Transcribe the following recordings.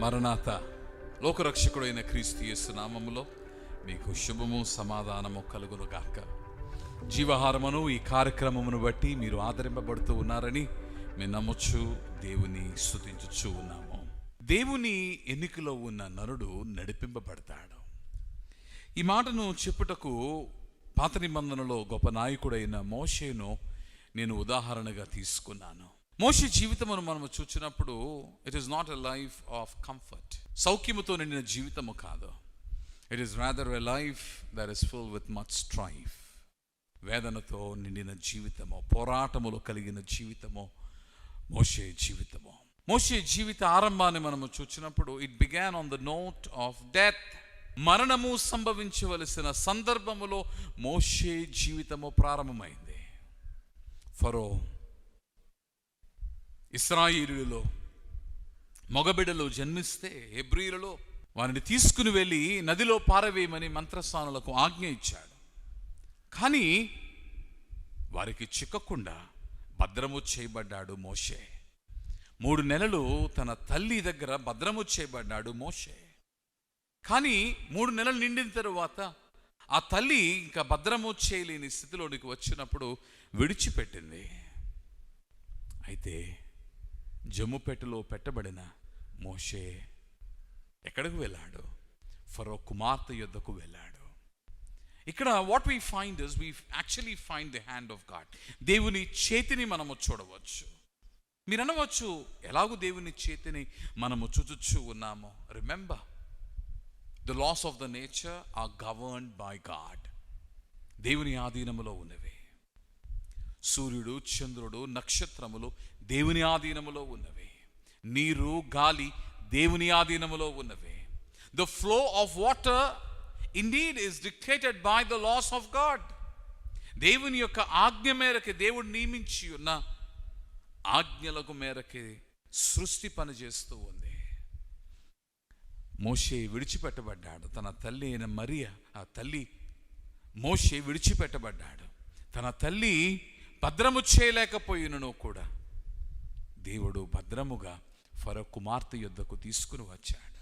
మరణాత లోకరక్షకుడైన క్రీస్తు యేసు నామములో మీకు శుభము సమాధానము కలుగునుగాక. జీవహారమును ఈ కార్యక్రమమును బట్టి మీరు ఆదరింపబడుతూ ఉన్నారని మేము నమ్మొచ్చు, దేవుని స్తుతించుచూ ఉన్నాము. దేవుని ఎన్నికలో ఉన్న నరుడు నడిపింపబడతాడు. ఈ మాటను చెప్పుటకు పాత నిబంధనలో గొప్ప నాయకుడైన మోషేను నేను ఉదాహరణగా తీసుకున్నాను. మోషే జీవితమును మనము చూచినప్పుడు it is not a life of comfort, సౌఖ్యముతో నిండిన జీవితము కాదు. It is rather a life that is full with much strife. వేదనతో నిండిన జీవితము, పోరాటములో కలిగిన జీవితము మోషే జీవితము. మోషే జీవిత ఆరంభాన్ని మనము చూచినప్పుడు it began on the note of death. మరణము సంభవించవలసిన సందర్భములో మోషే జీవితము ప్రారంభమైంది. ఫరో ఇశ్రాయేలీయులలో మగబిడ్డలు జన్మిస్తే హెబ్రీయులలో వారిని తీసుకుని వెళ్ళి నదిలో పారవేయమని మంత్రస్థానులకు ఆజ్ఞ ఇచ్చాడు. కానీ వారికి చిక్కకుండా భద్రము చేయబడ్డాడు మోషే. 3 నెలలు తన తల్లి దగ్గర భద్రము చేయబడ్డాడు మోషే. కానీ 3 నెలలు నిండిన తరువాత ఆ తల్లి ఇంకా భద్రము చేయలేని స్థితిలోనికి వచ్చినప్పుడు విడిచిపెట్టింది. అయితే జమ్ముపెట్టెలో పెట్టబడిన మోషే ఎక్కడికి వెళ్ళాడు? ఫరో కుమార్తె యొద్దకు వెళ్ళాడు. ఇక్కడ what we find is we actually find the hand of God. దేవుని చేతిని మనము చూడవచ్చు. మీరు అనవచ్చు, ఎలాగూ దేవుని చేతిని మనము చూచుచూ ఉన్నాము. Remember, the laws of the nature are governed by God. దేవుని ఆధీనములో ఉన్నవి. సూర్యుడు, చంద్రుడు, నక్షత్రములు దేవుని ఆధీనములో ఉన్నవి. నీరు, గాలి దేవుని ఆధీనములో ఉన్నవి. The flow of water indeed is dictated by the laws of God. దేవుని యొక్క ఆజ్ఞ మేరకి, దేవుడు నియమించి ఉన్న ఆజ్ఞలకు మేరకి సృష్టి పనిచేస్తూ ఉంది. మోషే విడిచిపెట్టబడ్డాడు. తన తల్లి అయిన మరియ, ఆ తల్లి మోషే విడిచిపెట్టబడ్డాడు. తన తల్లి భద్రము చేయలేకపోయినను కూడా దేవుడు భద్రముగా ఫరో కుమార్తె యొద్దకు తీసుకుని వచ్చాడు.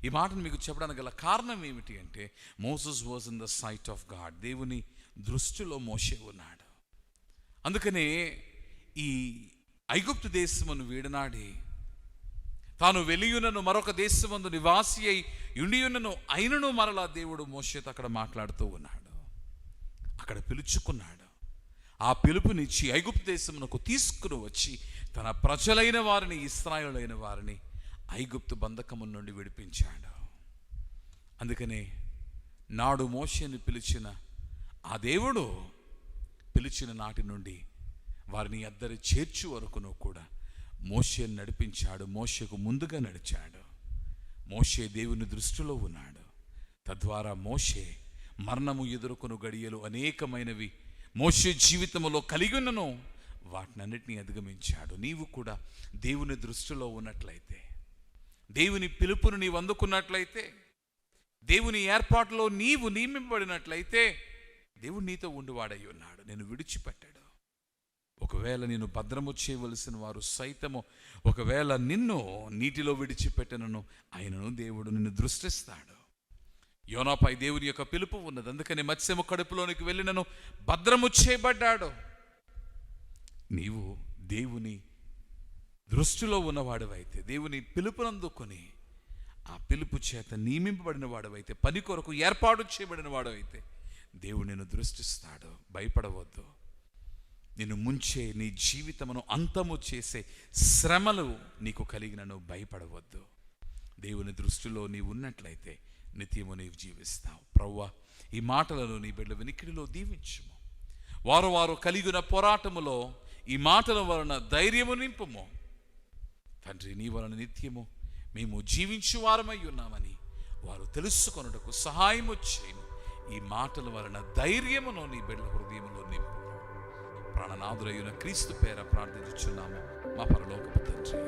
ఈ మాటను మీకు చెప్పడానికి గల కారణం ఏమిటి అంటే, Moses was in the sight of God. దేవుని దృష్టిలో మోషే ఉన్నాడు. అందుకనే ఈ ఐగుప్తు దేశమును వీడనాడి తాను వెలియునను మరొక దేశమందు నివాసి అయి యుండియునను అయినను మరలా దేవుడు మోషేతో అక్కడ మాట్లాడుతూ ఉన్నాడు. అక్కడ పిలుచుకున్నాడు. ఆ పిలుపునిచ్చి ఐగుప్తు దేశమునకు తీసుకుని వచ్చి తన ప్రజలైన వారిని, ఇశ్రాయేలులైన వారిని ఐగుప్తు బంధకము నుండి విడిపించాడు. అందుకనే నాడు మోషేని పిలిచిన ఆ దేవుడు పిలిచిన నాటి నుండి వారిని అద్దరి చేర్చు వరకును కూడా మోషేని నడిపించాడు. మోషేకు ముందుగా నడిచాడు. మోషే దేవుని దృష్టిలో ఉన్నాడు. తద్వారా మోషే మరణము ఎదుర్కొను గడియలు అనేకమైనవి మోషే జీవితంలో కలిగి ఉన్నను, వాటినన్నిటినీ అధిగమించాడు. నీవు కూడా దేవుని దృష్టిలో ఉన్నట్లయితే, దేవుని పిలుపును నీవు అందుకున్నట్లయితే, దేవుని ఏర్పాటులో నీవు నియమింపబడినట్లయితే దేవుడు నీతో ఉండివాడై ఉన్నాడు. నేను విడిచిపెట్టాడు. ఒకవేళ నేను భద్రము చేయవలసిన వారు సైతము ఒకవేళ నిన్ను నీటిలో విడిచిపెట్టనను ఆయనను దేవుడు నిన్ను దృష్టిస్తాడు. యోనాపై దేవుని యొక్క పిలుపు ఉన్నది. అందుకని మత్స్యము కడుపులోనికి వెళ్ళినను భద్రము చేయబడ్డాడు. నీవు దేవుని దృష్టిలో ఉన్నవాడవైతే, దేవుని పిలుపునందుకొని ఆ పిలుపు చేత నియమింపబడిన వాడవైతే, పని కొరకు ఏర్పాటు చేయబడిన వాడవైతే దేవుడు నిన్ను దృష్టిస్తాడు. భయపడవద్దు. నిన్ను ముంచే, నీ జీవితమును అంతము చేసే శ్రమలు నీకు కలిగినను భయపడవద్దు. దేవుని దృష్టిలో నీవు ఉన్నట్లయితే నిత్యము నీవు జీవిస్తావు. ప్రభువా, ఈ మాటలను నీ బిడ్డల వినికిడిలో దీవించుము. వారు కలిగిన పోరాటములో ఈ మాటల వలన ధైర్యము నింపుము. తండ్రి, నీ వలన నిత్యము మేము జీవించు వారమై ఉన్నామని వారు తెలుసుకొనుటకు సహాయము చేయము. ఈ మాటల వలన ధైర్యమును నీ బిడ్డల హృదయంలో నింపు. ప్రాణనాథుడైన క్రీస్తు పేర ప్రార్థించుచున్నాము మా పరలోకపు తండ్రి.